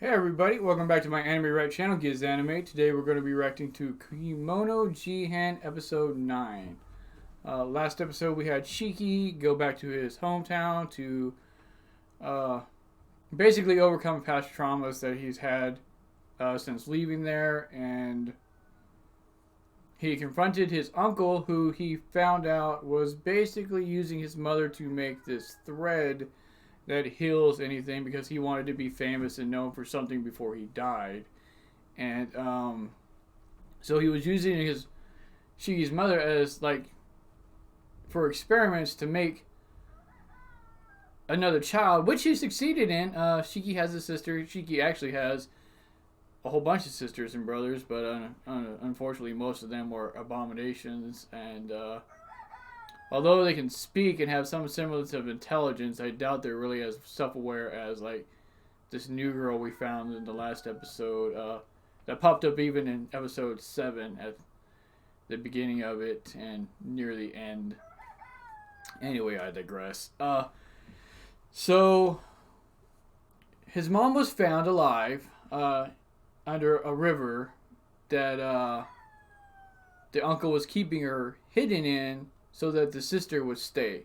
Hey everybody, welcome back to my anime react channel, Giz Anime. Today we're going to be reacting to Kemono Jihen episode 9. Last episode we had Shiki go back to his hometown to uh, basically overcome past traumas that he's had since leaving there, and he confronted his uncle, who he found out was basically using his mother to make this thread that heals anything because he wanted to be famous and known for something before he died. And so he was using his Shiki's mother as like for experiments to make another child, which he succeeded in. Shiki has a sister. Shiki actually has a whole bunch of sisters and brothers, but unfortunately most of them were abominations. And although they can speak and have some semblance of intelligence, I doubt they're really as self-aware as like this new girl we found in the last episode that popped up even in episode 7 at the beginning of it and near the end. Anyway, I digress. So his mom was found alive under a river that the uncle was keeping her hidden in so that the sister would stay.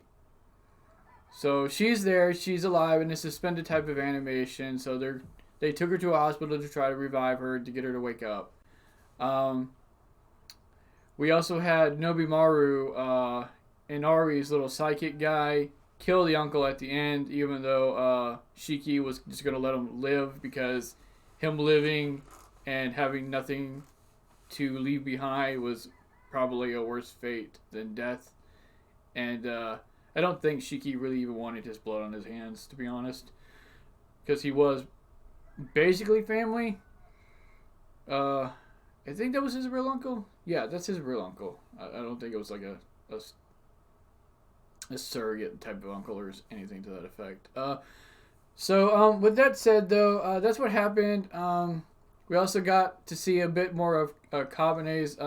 So she's there, she's alive in a suspended type of animation. So they took her to a hospital to try to revive her, to get her to wake up. We also had Nobimaru, Inari's little psychic guy, kill the uncle at the end, even though Shiki was just going to let him live, because him living and having nothing to leave behind was probably a worse fate than death. And I don't think Shiki really even wanted his blood on his hands, to be honest, because he was basically family. I think that was his real uncle. Yeah, that's his real uncle. I don't think it was like a surrogate type of uncle or anything to that effect. So with that said, though, that's what happened. We also got to see a bit more of Kabane's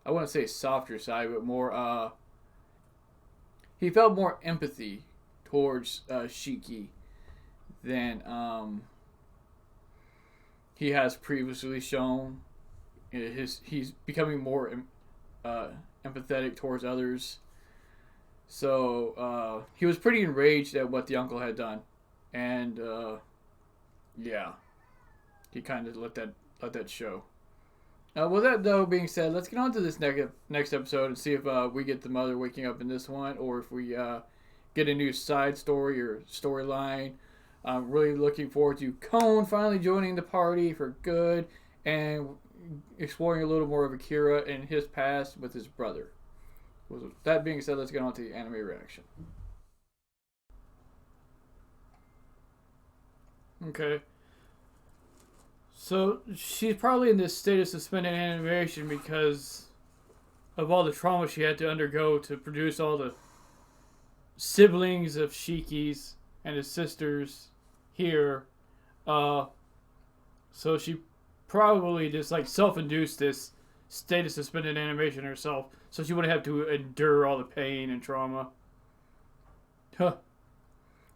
I wouldn't say softer side, but more, he felt more empathy towards Shiki than he has previously shown. He's becoming more empathetic towards others. So he was pretty enraged at what the uncle had done, and yeah, he kind of let that show. With that though being said, let's get on to this next episode and see if we get the mother waking up in this one, or if we get a new side story or storyline. I'm really looking forward to Kon finally joining the party for good and exploring a little more of Akira and his past with his brother. With that being said, let's get on to the anime reaction. Okay. So she's probably in this state of suspended animation because of all the trauma she had to undergo to produce all the siblings of Shiki's and his sisters here. So she probably just like self-induced this state of suspended animation herself, so she wouldn't have to endure all the pain and trauma. Huh.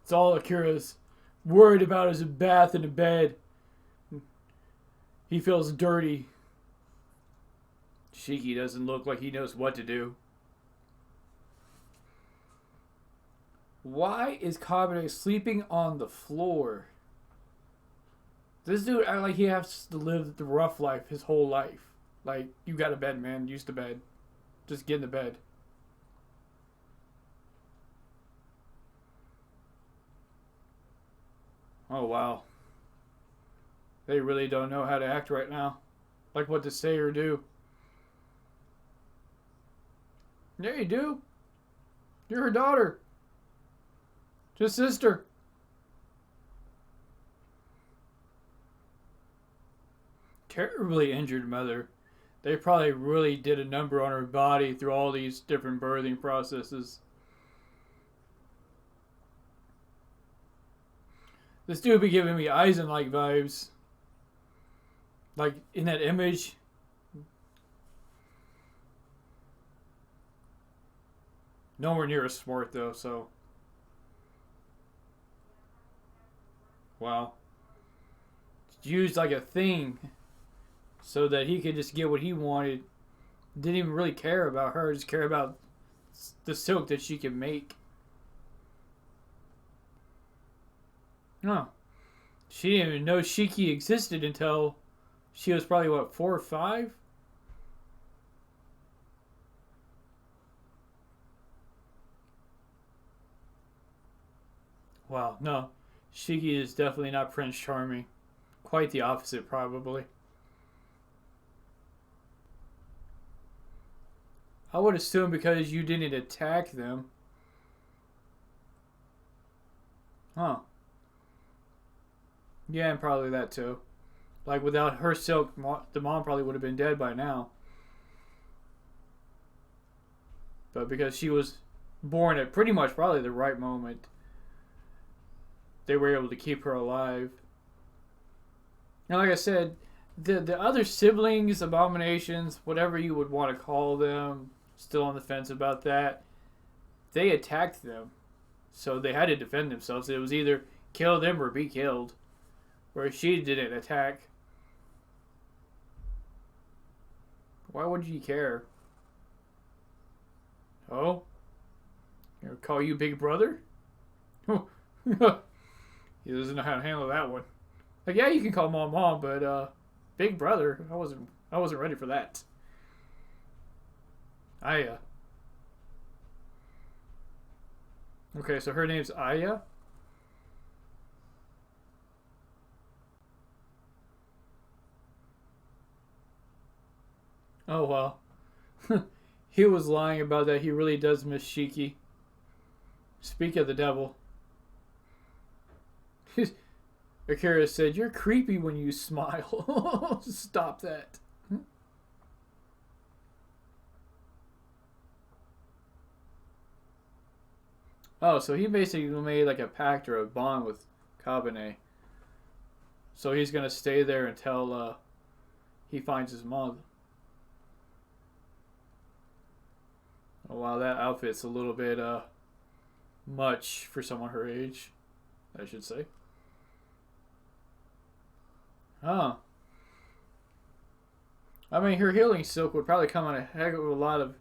It's all Akira's worried about is a bath and a bed. He feels dirty. Shiki doesn't look like he knows what to do. Why is Kabane sleeping on the floor? This dude act like he has to live the rough life his whole life. Like, you got a bed, man. Use the bed. Just get in the bed. Oh, wow. They really don't know how to act right now. Like what to say or do. Yeah, you do. You're her daughter. Just sister. Terribly injured mother. They probably really did a number on her body through all these different birthing processes. This dude be giving me Eisen-like vibes. Like in that image. Nowhere near as smart though, so Well, used like a thing so that he could just get what he wanted. Didn't even really care about her, just care about the silk that she could make. No. She didn't even know Shiki existed until she was probably, what, 4 or 5? Wow, no. Shiki is definitely not Prince Charming. Quite the opposite, probably. I would assume because you didn't attack them. Huh. Yeah, and probably that too. Like, without her silk, the mom probably would have been dead by now. But because she was born at pretty much probably the right moment, they were able to keep her alive. And like I said, the other siblings, abominations, whatever you would want to call them, still on the fence about that. They attacked them, so they had to defend themselves. It was either kill them or be killed. Whereas she didn't attack. Why would you care? Oh, you call you Big Brother? He doesn't know how to handle that one. Like, yeah, you can call mom mom, but Big Brother, I wasn't ready for that. Aya. Okay, so her name's Aya. Oh well. He was lying about that. He really does miss Shiki. Speak of the devil. Akira said, "You're creepy when you smile." Stop that. Oh, so he basically made like a pact or a bond with Kabane. So he's gonna stay there until he finds his mom. Oh, wow, that outfit's a little bit much for someone her age, I should say. Huh. I mean, her healing silk would probably come in a heck of a lot of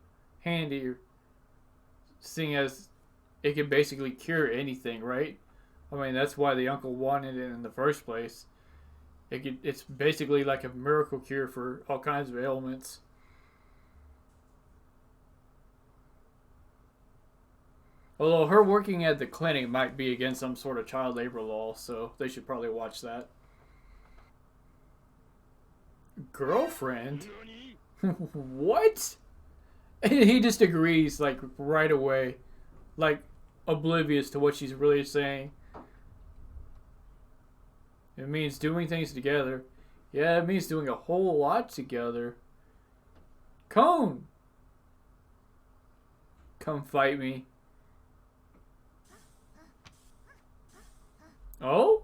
handy, seeing as it can basically cure anything, right? I mean, that's why the uncle wanted it in the first place. It's basically like a miracle cure for all kinds of ailments. Although her working at the clinic might be against some sort of child labor law, so they should probably watch that. Girlfriend? What? And he just agrees, like, right away. Like, oblivious to what she's really saying. It means doing things together. Yeah, it means doing a whole lot together. Cone! Come fight me. Oh?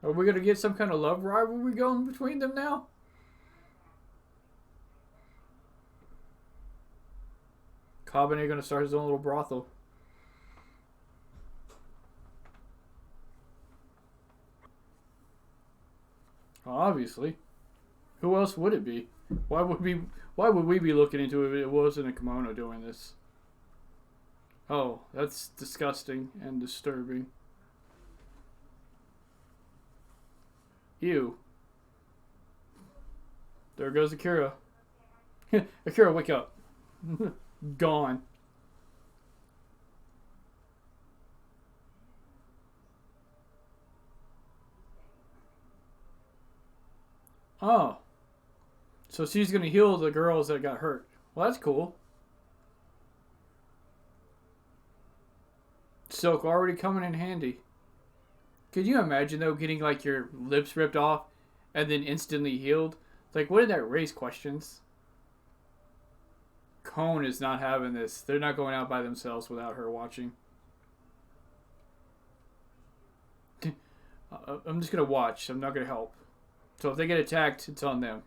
Are we gonna get some kind of love rivalry going between them now? Kabane gonna start his own little brothel. Obviously. Who else would it be? Why would we why would we be looking into it if it wasn't a kimono doing this? Oh, that's disgusting and disturbing. Ew. There goes Akira. Akira, wake up. Gone. Oh. So she's gonna heal the girls that got hurt. Well, that's cool. Silk already coming in handy. Could you imagine though getting like your lips ripped off and then instantly healed? Like, wouldn't that raise questions? Cone is not having this. They're not going out by themselves without her watching. I'm just gonna watch. I'm not gonna help. So if they get attacked, it's on them.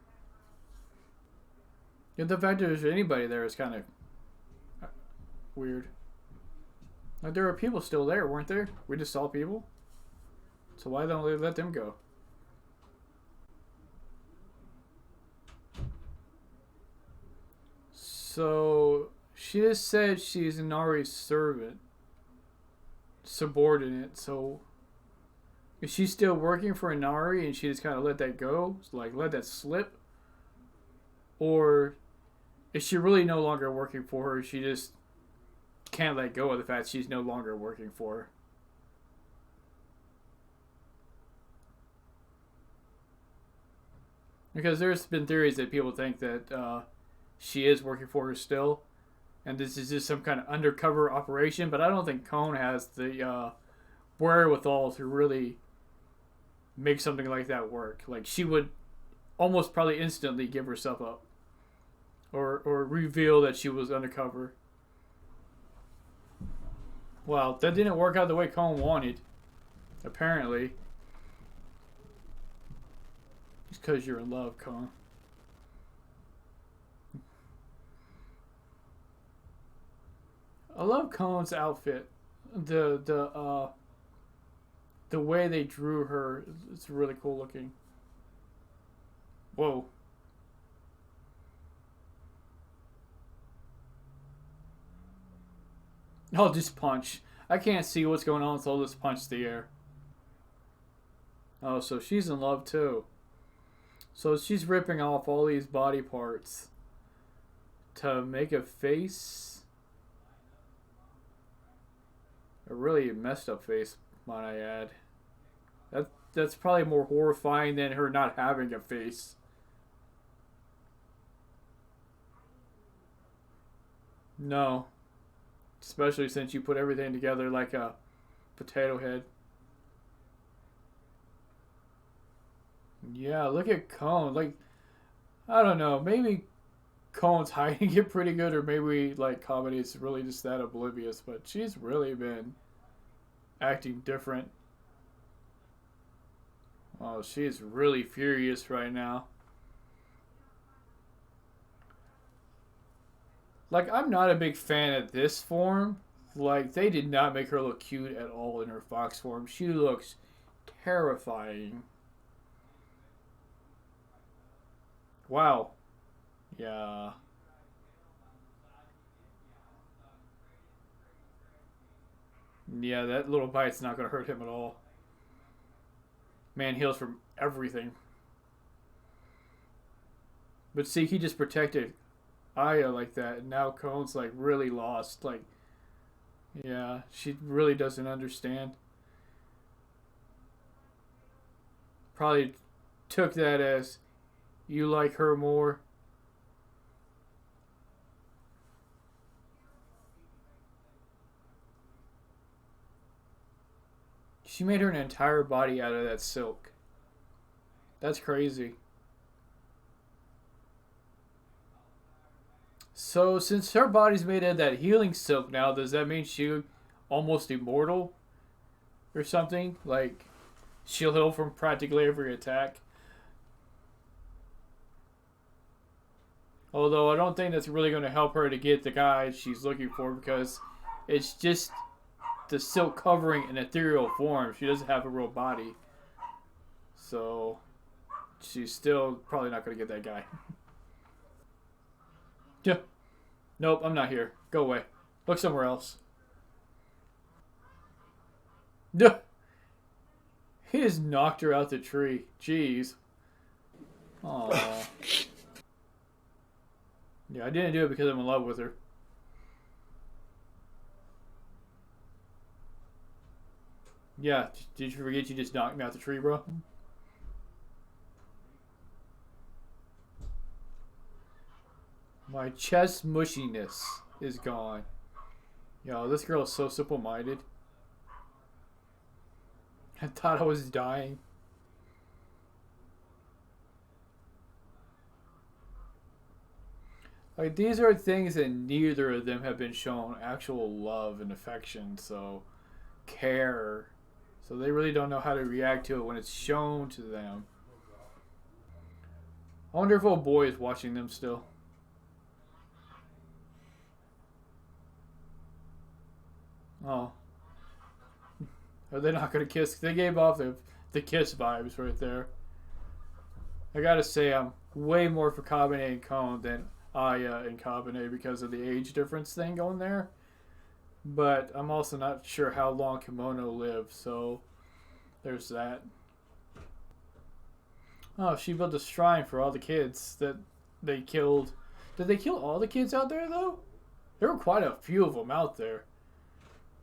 Yeah, the fact that there's anybody there is kind of weird. Like, there were people still there, weren't there? We just saw people. So why don't they let them go? So she just said she's Inari's servant, subordinate. So is she still working for Inari and she just kind of let that go, like let that slip, or is she really no longer working for her? She just can't let go of the fact she's no longer working for her. Because there's been theories that people think that she is working for her still, and this is just some kind of undercover operation. But I don't think Cone has the wherewithal to really make something like that work. Like she would almost probably instantly give herself up, or reveal that she was undercover. Well, that didn't work out the way Cone wanted, apparently. Just because you're in love, Cone. I love Cone's outfit. The way they drew her, it's really cool looking. Whoa. I'll just punch. I can't see what's going on, so I'll just punch the air. Oh, so she's in love too. So she's ripping off all these body parts to make a face. A really messed up face, might I add. That's probably more horrifying than her not having a face. No. Especially since you put everything together like a potato head. Yeah, look at Cone. Like, I don't know. Maybe Cone's hiding it pretty good, or maybe, like, Kabane's really just that oblivious. But she's really been acting different. Oh, she's really furious right now. Like, I'm not a big fan of this form. Like, they did not make her look cute at all in her fox form. She looks terrifying. Wow. Yeah. Yeah, that little bite's not going to hurt him at all. Man heals from everything. But see, he just protected Aya like that, and now Cone's like really lost. Like, yeah, she really doesn't understand. Probably took that as you like her more. She made her an entire body out of that silk. That's crazy. So, since her body's made of that healing silk now, does that mean she almost immortal or something? Like, she'll heal from practically every attack? Although, I don't think that's really going to help her to get the guy she's looking for because it's just the silk covering an ethereal form. She doesn't have a real body. So, she's still probably not going to get that guy. Yeah. Nope, I'm not here. Go away. Look somewhere else. Duh. He just knocked her out the tree. Jeez. Aww. Yeah, I didn't do it because I'm in love with her. Yeah, did you forget you just knocked me out the tree, bro? My chest mushiness is gone. Yo, this girl is so simple-minded. I thought I was dying. Like, these are things that neither of them have been shown actual love and affection, so care. So they really don't know how to react to it when it's shown to them. I wonder if old boy is watching them still. Oh. Are they not going to kiss? They gave off the kiss vibes right there. I gotta say, I'm way more for Kabane and Kon than Aya and Kabane because of the age difference thing going there. But I'm also not sure how long Kemono lives, so there's that. Oh, she built a shrine for all the kids that they killed. Did they kill all the kids out there, though? There were quite a few of them out there.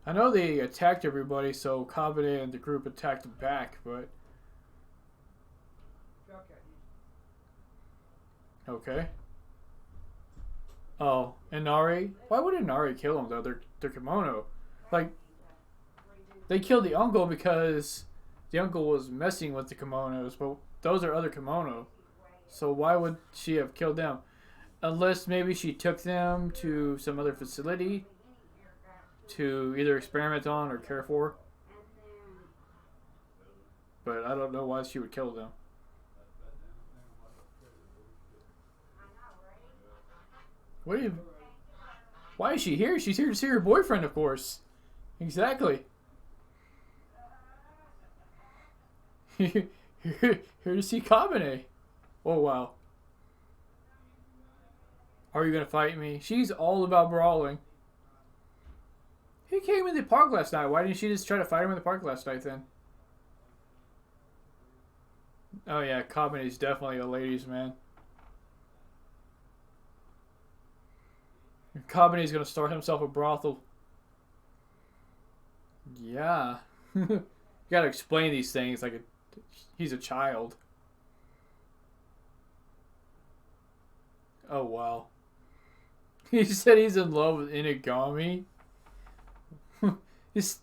I know they attacked everybody, so Kabane and the group attacked them back, but... Okay. Oh, Inari? Why would Inari kill them, though? They're Kemono. Like, they killed the uncle because the uncle was messing with the Kemonos, but those are other Kemono. So why would she have killed them? Unless maybe she took them to some other facility to either experiment on or care for. But I don't know why she would kill them. What do you... Why is she here? She's here to see her boyfriend, of course. Exactly. Here to see Kabane. Oh, wow. Are you going to fight me? She's all about brawling. He came in the park last night. Why didn't she just try to fight him in the park last night then? Oh yeah, Kabane's definitely a ladies' man. Kabane's going to start himself a brothel. Yeah. You got to explain these things like he's a child. Oh wow. He said he's in love with Inagami. he's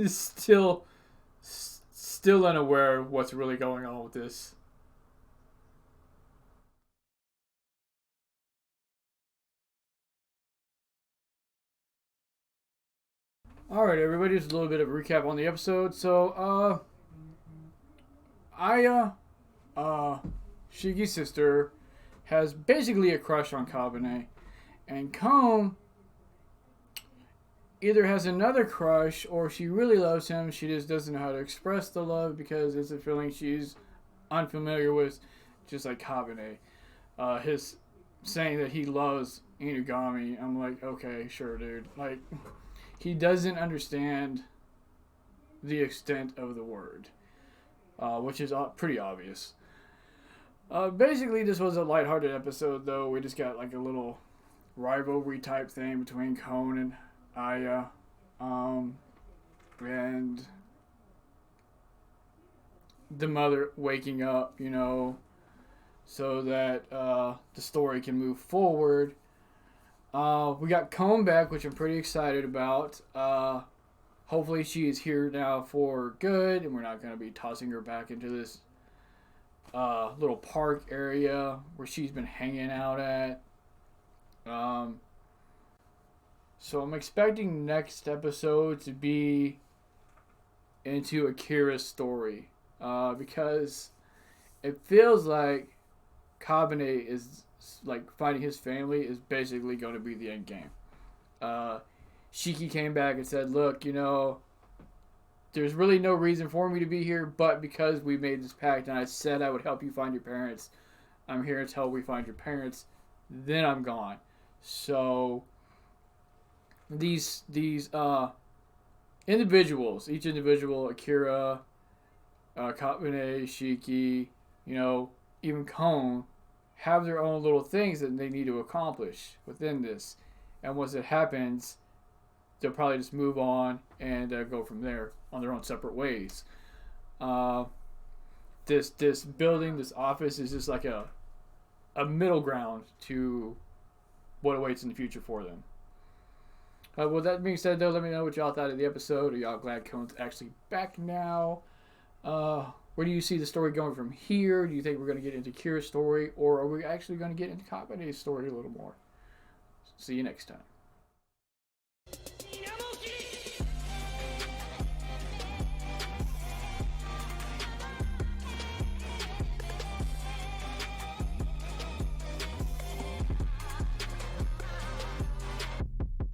still unaware of what's really going on with this. Alright, everybody, just a little bit of a recap on the episode. So, Aya, Shiki's sister, has basically a crush on Kabane. And Kon either has another crush or she really loves him. She just doesn't know how to express the love because it's a feeling she's unfamiliar with, just like Kabane. His saying that he loves Inugami, I'm like, okay, sure, dude. Like, he doesn't understand the extent of the word, which is pretty obvious. Basically, this was a lighthearted episode, though. We just got like a little rivalry type thing between Kon and Aya, and the mother waking up, you know, so that the story can move forward. We got Kon back, which I'm pretty excited about. Hopefully she is here now for good, and we're not going to be tossing her back into this little park area where she's been hanging out at. So I'm expecting next episode to be into Akira's story, because it feels like Kabane is like finding his family is basically going to be the end game. Shiki came back and said, look, you know, there's really no reason for me to be here, but because we made this pact and I said I would help you find your parents, I'm here until we find your parents, then I'm gone. So these individuals, each individual, Akira, Kabane, Shiki, you know, even Kon, have their own little things that they need to accomplish within this. And once it happens, they'll probably just move on and go from there on their own separate ways. This building, this office is just like a middle ground to what awaits in the future for them. With that being said, though, let me know what y'all thought of the episode. Are y'all glad Kon's actually back now? Where do you see the story going from here? Do you think we're going to get into Kira's story, or are we actually going to get into Kabane's story a little more? See you next time.